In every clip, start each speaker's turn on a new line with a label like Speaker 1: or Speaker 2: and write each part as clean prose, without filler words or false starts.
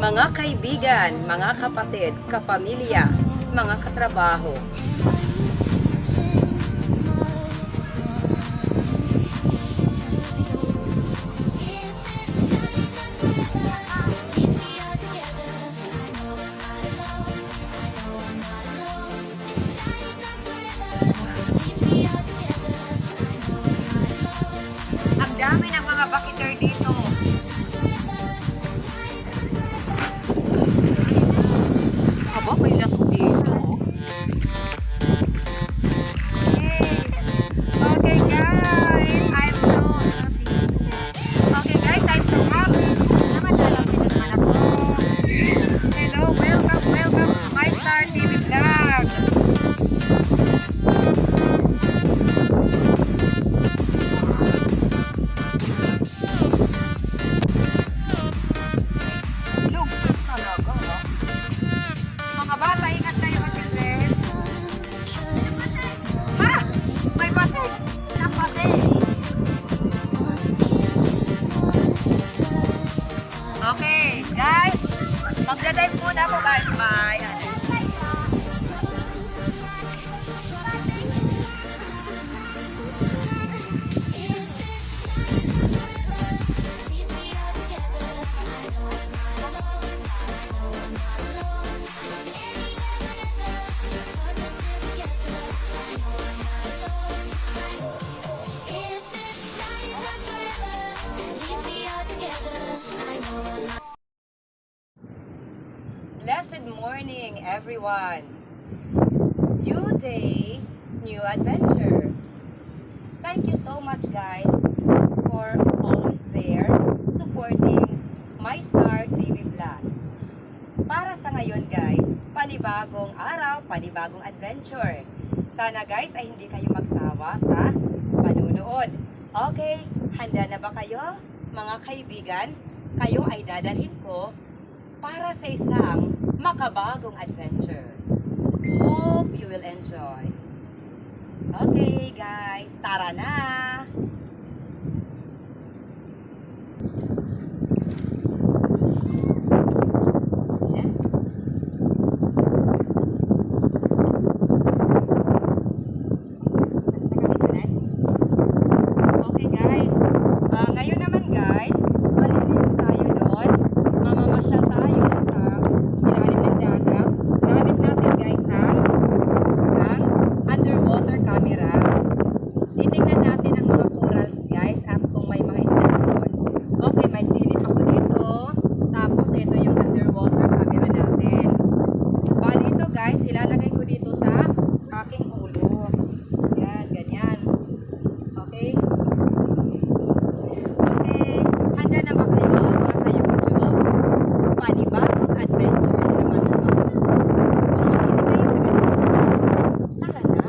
Speaker 1: Mga kaibigan, mga kapatid, kapamilya, mga katrabaho. Ang dami ng mga bakiter dito. Aba, may lato dito. Okay guys, I'm so happy. Okay guys, I'm so happy. Naman naman ako. Hello, welcome to My Star TV Vlog. Lugtong talaga, ha? Mga bata, ingat kayo kasi rin. Ha? May batik! Napatik! Okay, guys. Magdadive muna ako, guys. Bye. Blessed morning, everyone. New day, new adventure. Thank you so much, guys, for always there supporting My Star TV Vlog. Para sa ngayon, guys, panibagong araw, panibagong adventure. Sana, guys, ay hindi kayo magsawa sa panunood. Okay, handa na ba kayo, mga kaibigan? Kayo ay dadalhin ko para sa isang makabagong adventure. Hope you will enjoy. Okay guys, tara na! Okay guys, ngayon naman guys, maliligo tayo doon. Mamamasyal tayo sa ilalim ng dagat. Gamit natin guys ang underwater camera. Titingnan natin ang mga corals guys at kung may mga isda doon. Okay, may silip ako dito. Tapos ito yung underwater camera natin. Bali ito guys, ilalagay ko dito sa aking ulo. Yan, ganyan. Okay? Okay, handa na ba kayo mga ka-YouTube? Panibagong adventure na naman ito. Kung mahilig kayo sa ganitong adventure, tara na!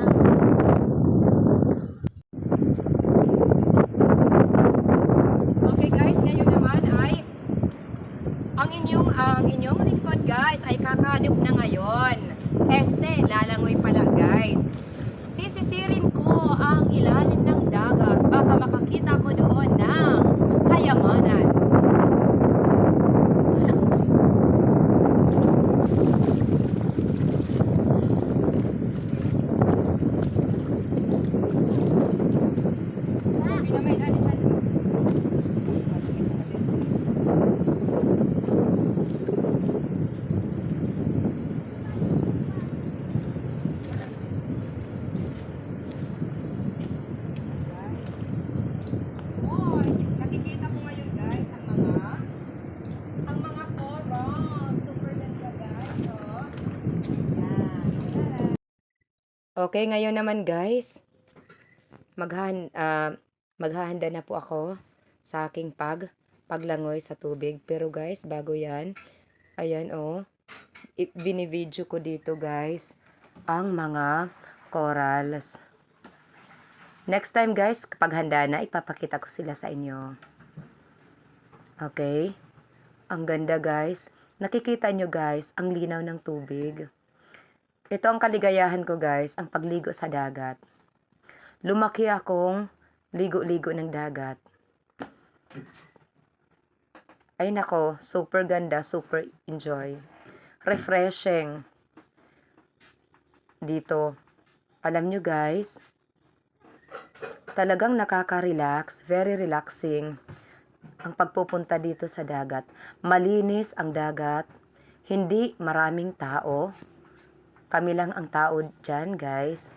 Speaker 1: Okay guys, ngayon naman ay ang inyong lingkod guys ay kakahanap na ngayon. Lalangoy pala guys. Sisisirin ko ang ilalim ng dagat. Baka makakita ko doon ng kayamanan. Nakikita ko ngayon guys ang mga corals. Super ganda guys. Oh. Yan. Okay, ngayon naman guys, maghahanda na po ako sa aking paglangoy sa tubig. Pero guys, bago yan, ayan binivideo ko dito guys ang mga corals. Next time guys, kapag handa na, ipapakita ko sila sa inyo. Okay? Ang ganda guys. Nakikita nyo guys, ang linaw ng tubig. Ito ang kaligayahan ko guys, ang pagligo sa dagat. Lumaki akong ligo-ligo ng dagat. Ay nako, super ganda, super enjoy. Refreshing dito. Alam nyo guys, talagang nakaka-relax, very relaxing ang pagpupunta dito sa dagat. Malinis ang dagat, hindi maraming tao. Kami lang ang tao dyan guys.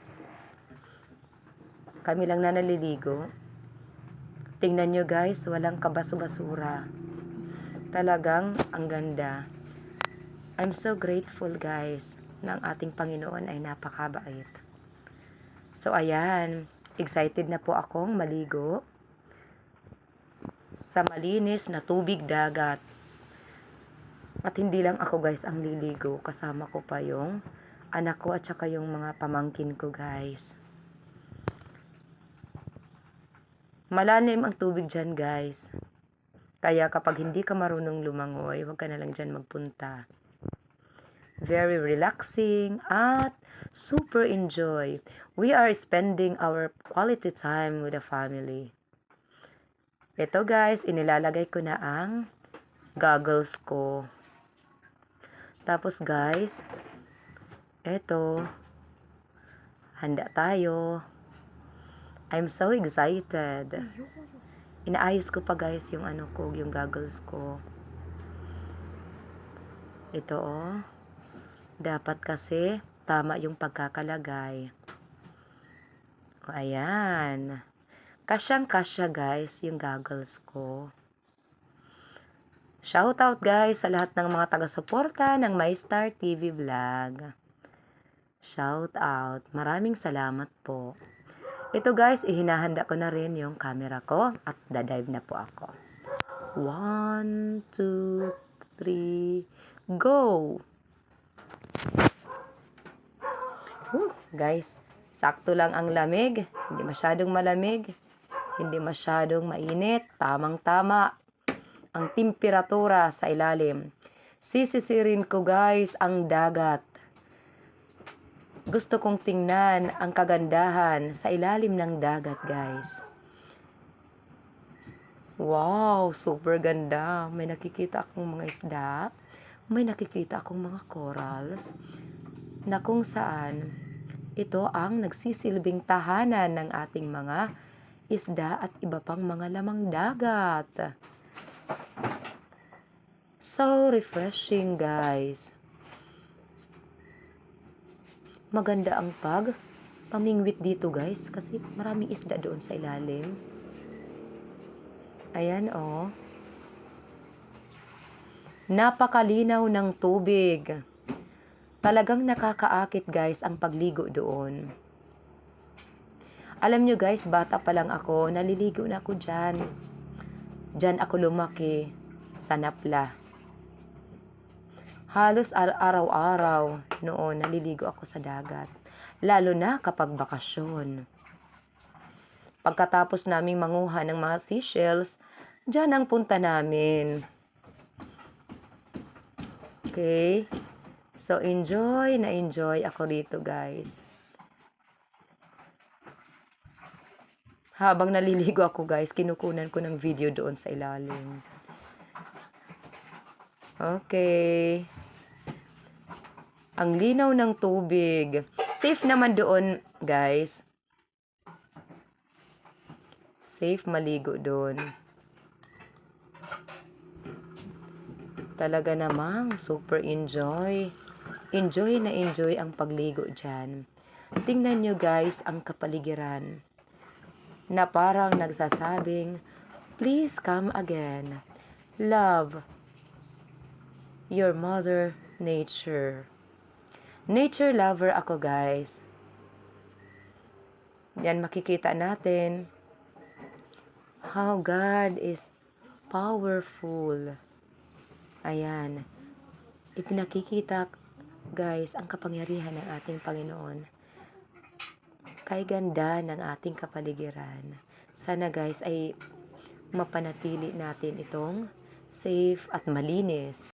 Speaker 1: Kami lang na naliligo. Tingnan nyo guys, walang kabaso-basura. Talagang ang ganda. I'm so grateful guys na ang ating Panginoon ay napakabait. So ayan, excited na po akong maligo sa malinis na tubig dagat. At hindi lang ako guys ang liligo, kasama ko pa yung anak ko at saka yung mga pamangkin ko guys. Malalim ang tubig dyan guys. Kaya kapag hindi ka marunong lumangoy, huwag ka na lang dyan magpunta. Very relaxing at super enjoy. We are spending our quality time with the family. Ito guys, inilalagay ko na ang goggles ko. Tapos guys, ito, handa tayo. I'm so excited. Inaayos ko pa guys yung ano ko, yung goggles ko. Ito oh. Dapat kasi tama yung pagkakalagay. O, ayan. Kasyang-kasya guys yung goggles ko. Shout out guys sa lahat ng mga taga-suporta ng MyStar TV Vlog. Shout out. Maraming salamat po. Ito guys, ihinahanda ko na rin yung camera ko at dadive na po ako. 1, 2, 3, go! Guys, sakto lang ang lamig. Hindi masyadong malamig. Hindi masyadong mainit. Tamang-tama ang temperatura sa ilalim. Sisisirin ko guys ang dagat. Gusto kong tingnan ang kagandahan sa ilalim ng dagat guys. Wow, super ganda. May nakikita akong mga isda. May nakikita akong mga corals na kung saan ito ang nagsisilbing tahanan ng ating mga isda at iba pang mga lamang dagat. So refreshing guys. Maganda ang pamingwit dito guys kasi maraming isda doon sa ilalim. Ayan oh. Napakalinaw ng tubig. Talagang nakakaakit guys ang pagligo doon. Alam nyo guys, bata pa lang ako, naliligo na ako dyan. Dyan ako lumaki sa Napla. Halos araw-araw noon naliligo ako sa dagat. Lalo na kapag bakasyon. Pagkatapos naming manguha ng mga seashells, dyan ang punta namin. Okay? So, enjoy ako dito guys. Habang naliligo ako guys, kinukunan ko ng video doon sa ilalim. Okay. Ang linaw ng tubig. Safe naman doon, guys. Safe maligo doon. Talaga namang super enjoy. Enjoy na enjoy ang pagligo dyan. Tingnan nyo guys ang kapaligiran. Na parang nagsasabing, please come again. Love your mother nature. Nature lover ako guys. Yan makikita natin how God is powerful. Ayan. Ipinakikita guys ang kapangyarihan ng ating Panginoon. Kay ganda ng ating kapaligiran. Sana guys ay mapanatili natin itong safe at malinis.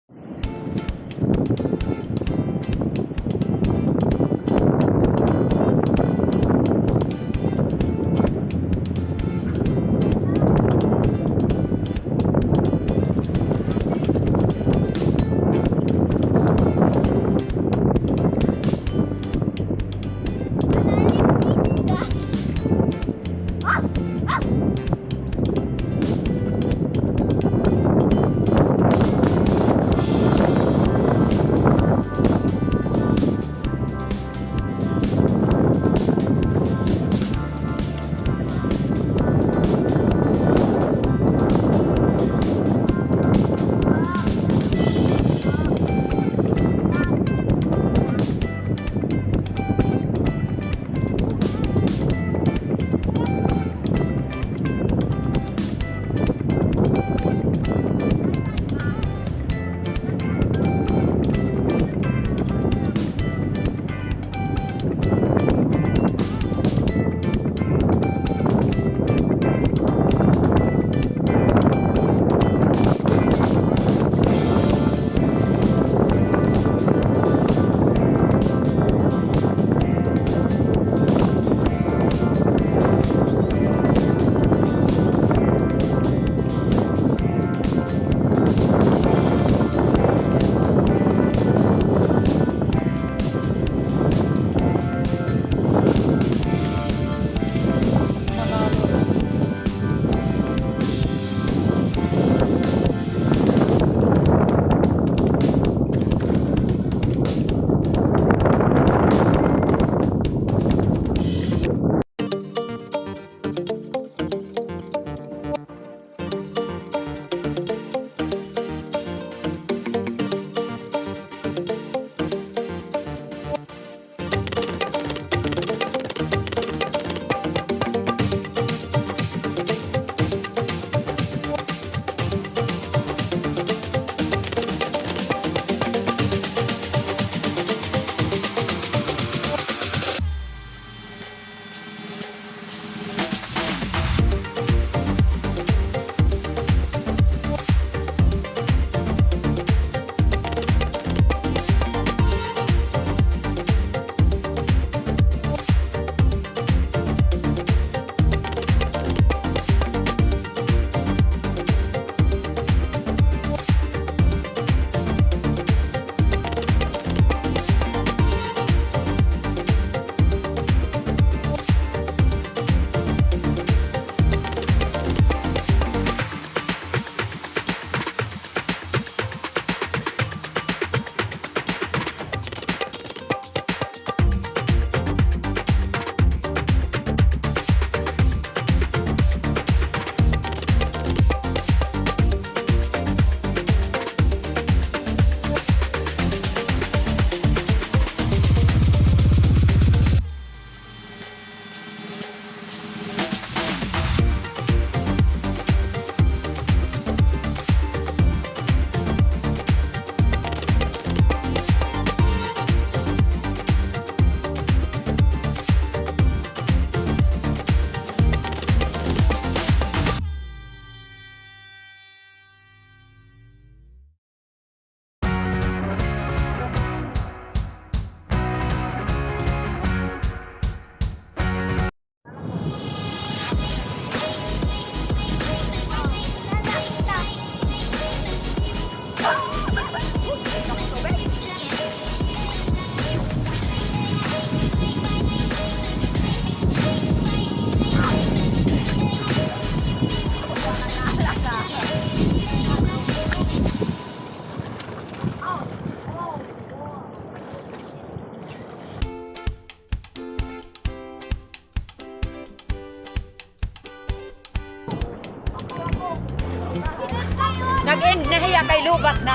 Speaker 1: Kuya, kay lubat na.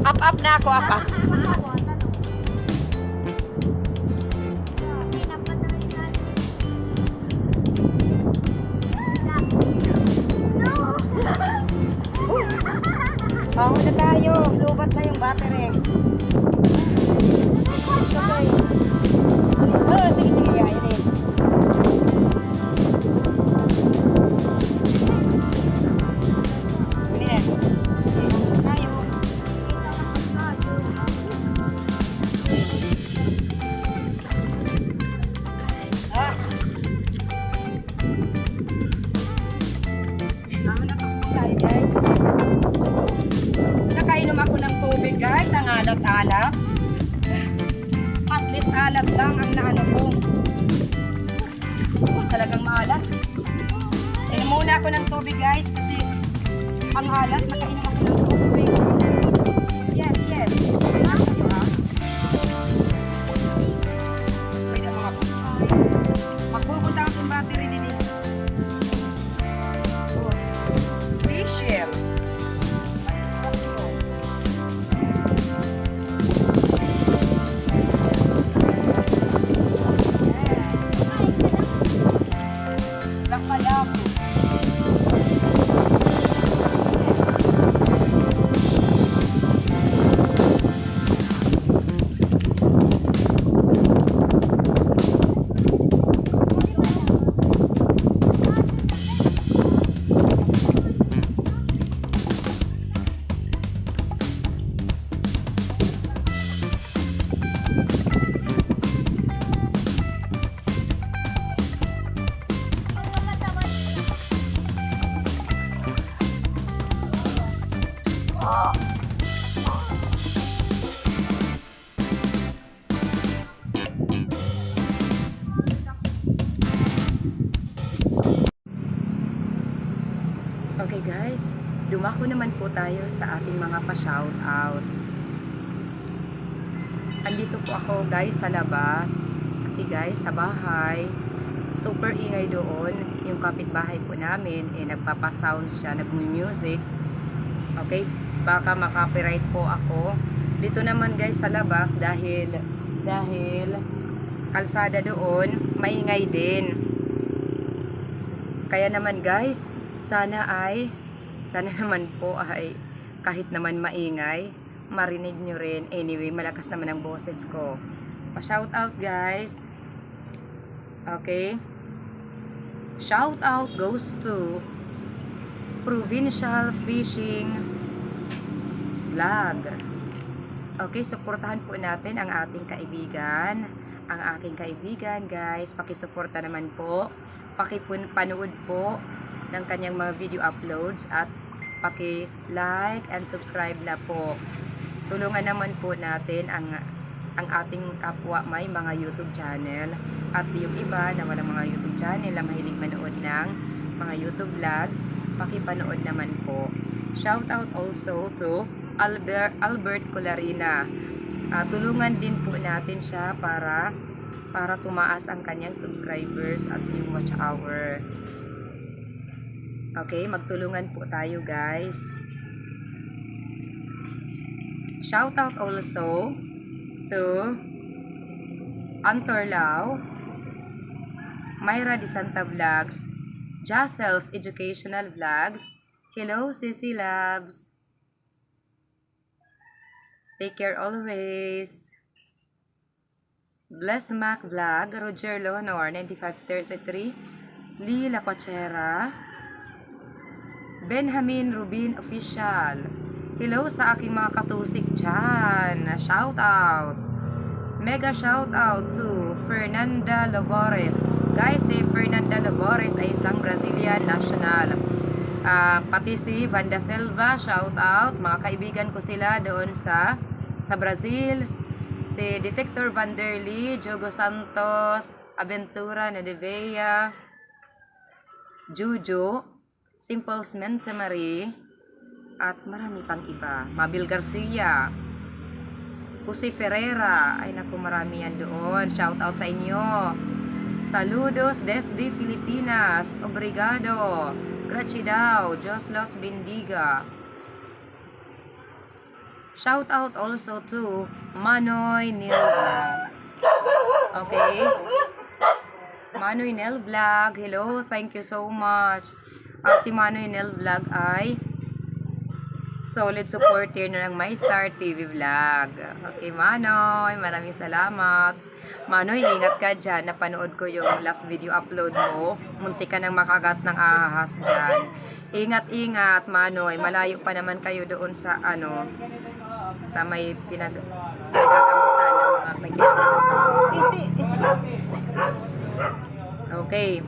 Speaker 1: Up na ako, up. Baho na tayo. Lubat na yung battery. Oh, sige, sige, yain eh. Ini na. Tayo. Ah. Baho na tayo, guys. Nakainom ako ng tubig, guys. Ang alat-alat. At least alat lang ang naano ko. Talagang maalat. Inom muna ako ng tubig, guys, kasi ang alat, nakainom ako ng tubig. Yes, yes. Diba? Pwede ako mapusay. Magbubuta akong battery din eh. Oh. Seashell. Okay guys, dumako naman po tayo sa ating mga pa-shoutout. Andito po ako guys sa labas. Kasi guys, sa bahay, super ingay doon. Yung kapitbahay po namin, nagpapasound siya, nag-music. Okay, baka makapiright po ako. Dito naman guys sa labas, dahil kalsada doon, maingay din. Kaya naman guys, sana naman po ay kahit naman maingay, marinig nyo rin. Anyway, malakas naman ang boses ko. Pa-shout out guys. Okay. Shout out goes to Provincial Fishing Vlog. Okay, suportahan po natin ang ating kaibigan. Ang aking kaibigan guys, pakisuporta naman po. Pakipanood po ng kanyang mga video uploads at paki-like and subscribe na po. Tulungan naman po natin ang ating kapwa may mga YouTube channel at yung iba na walang mga YouTube channel na mahilig manood ng mga YouTube vlogs, pakipanood naman po. Shout out also to Albert Colarina. Tulungan din po natin siya para tumaas ang kanyang subscribers at yung watch hour. Okay, magtulungan po tayo guys. Shout out also to Antorlao, Myra de Santa Vlogs, Jacel's Educational Vlogs. Hello Sissy Labs. Take care always. Bless Mac Vlog, Roger Leonor 9533, Lee Lacochera, Benjamin Rubin Official. Hello sa aking mga katusik dyan. Shout out. Mega shout out to Fernanda Lavores. Guys, si Fernanda Lavores ay isang Brazilian national. Pati si Vanda Silva, shout out. Mga kaibigan ko sila doon sa Brazil. Si Detector Vanderly, Jogo Santos, Aventura Nadevea, Juju, Simple Mentemari, at marami pang iba. Mabil Garcia, Jose Ferreira, ay naku, marami yan doon. Shout out sa inyo. Saludos desde Filipinas. Obrigado. Gracias daw. Dios los bendiga. Shout out also to Manoy Neil Vlog. Okay? Manoy Neil Vlog, hello, thank you so much. Si Manoy Neil Vlog ay solid supporter na ng My Star TV Vlog. Okay, Manoy, maraming salamat. Manoy, ingat ka dyan. Napanood ko yung last video upload mo. Munti ka nang makagat ng ahas dyan. Ingat-ingat, Manoy. Malayo pa naman kayo doon sa sa may pinagagamutan ng mga may kinagagamot. Okay.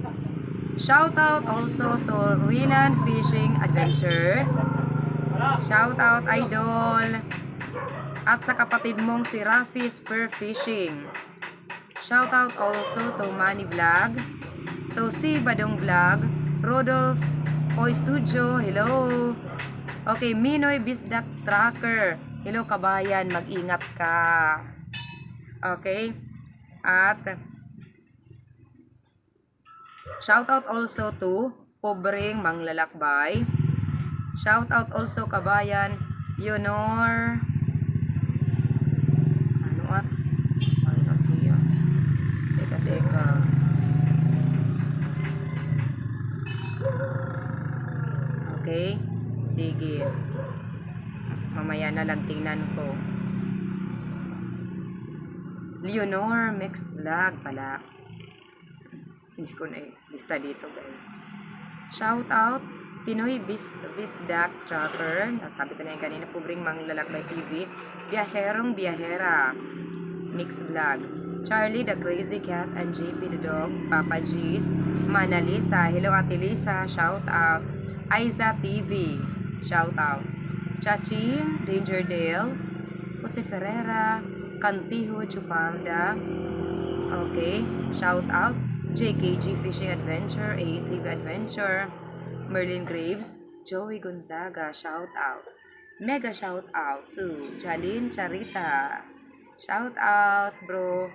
Speaker 1: Shout out also to Rilan Fishing Adventure. Shout out, idol. At sa kapatid mong si Rafi Spear Fishing. Shout out also to Manny Vlog, to si Badong Vlog, Rodolph Hoy Studio, hello. Okay, Minoy Bisdak Tracker. Hello kabayan, mag-ingat ka. Okay? At shout out also to Pobreng Manglalakbay. Shout out also kabayan, Yonor. Ano at? Teka. Okay? Sige. Mamaya na lang tingnan ko. Leonor Mixed Vlog pala. Hindi ko na lista dito, guys. Shout out Pinoy Bisdak Tracker. Nasabi ko na yung kanina, Pobreng Manglalakbay TV. Biyaherong Biyahera Mixed Vlog. Charlie the Crazy Cat and JP the Dog. Papa G's. Mana Lisa. Hello Ate Lisa. Shout out. Aiza TV. Shout out. Chaching Danger Dale. Jose Ferreira. Cantijo Chupanda. Okay. Shout out. JKG Fishing Adventure. ATV Adventure. Merlin Graves. Joey Gonzaga. Shout out. Mega shout out to Jalin Charita. Shout out, bro.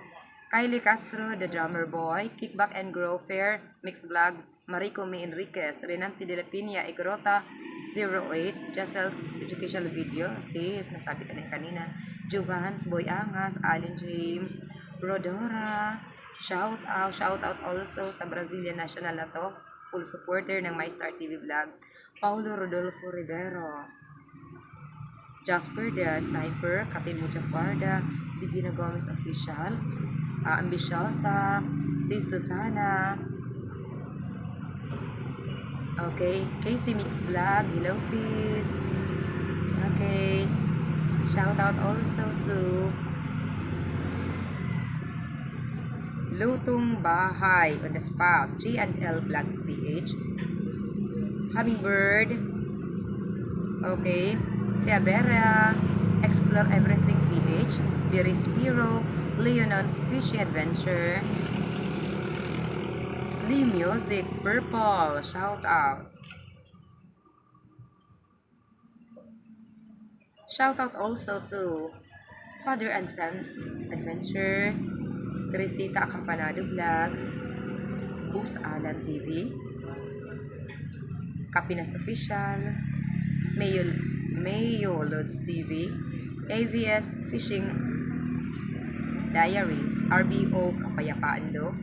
Speaker 1: Kylie Castro, the drummer boy. Kickback and Grow Fair, Mixed Vlog. Marico May Enriquez. Renante de la Pina, Igrota 08. Jessel's Educational Video. Sis, nasabi ka na kanina. Juvans, Boy Angas, Allen James, Rodora. Shout out also sa Brazilian National na to. Full supporter ng My Star TV Vlog. Paulo Rodolfo Rivero. Jasper the Sniper, Kapimo Japarda, Divina Gomez Official, Ambisyosa, si Susana, okay, Casey Mix Vlog, hello sis, okay, shout out also to Lutong Bahay on the spot, G&L Vlog PH, Hummingbird, okay, Fiabera, Explore Everything PH, Birispiro, Leonon's Fishy Adventure, Lee Music, Purple, shout out. Shout out also to Father and Son Adventure, Teresita Acampanado Vlog, Boost Alan TV, Kapinas Official, Mayo Lods TV, AVS Fishing Diaries, RBO Kapayapaan Love,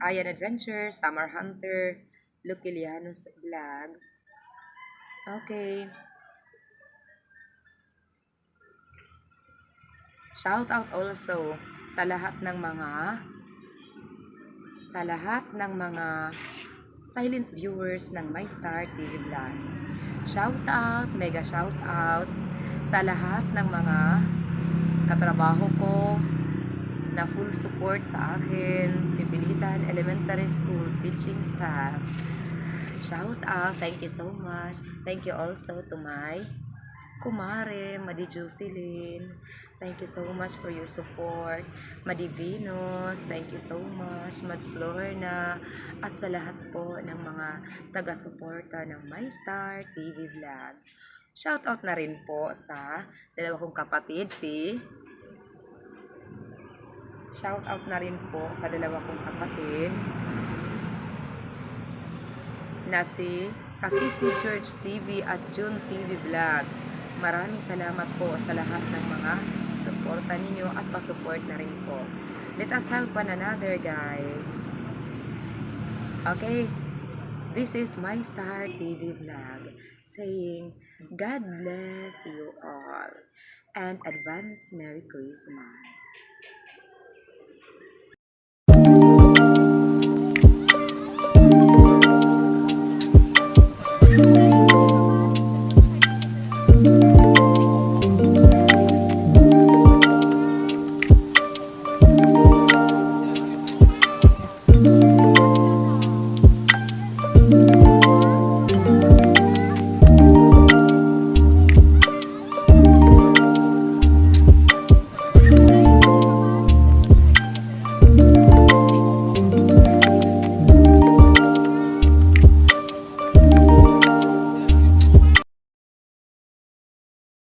Speaker 1: Ayan Adventure, Summer Hunter, Lucilianos Vlog. Okay. Shout out also sa lahat ng mga silent viewers ng My Star TV Vlog. Shout out, mega shout out sa lahat ng mga katrabaho ko na full support sa akin, Pipilitan Elementary School teaching staff. Shout out, thank you so much. Thank you also to my kumare, Madi Jocelyn. Thank you so much for your support. Madi Venus, thank you so much. Mad Lorna, at sa lahat po ng mga taga-suporta ng My Star TV Vlog. Shout out na rin po sa dalawa kong kapatid, shout out na rin po sa dalawa kong kapatid na si Kasisi Church TV at June TV Vlog. Maraming salamat po sa lahat ng mga suporta ninyo at pasupport na rin po. Let us help one another, guys. Okay, this is my Star TV Vlog saying God bless you all and advance Merry Christmas.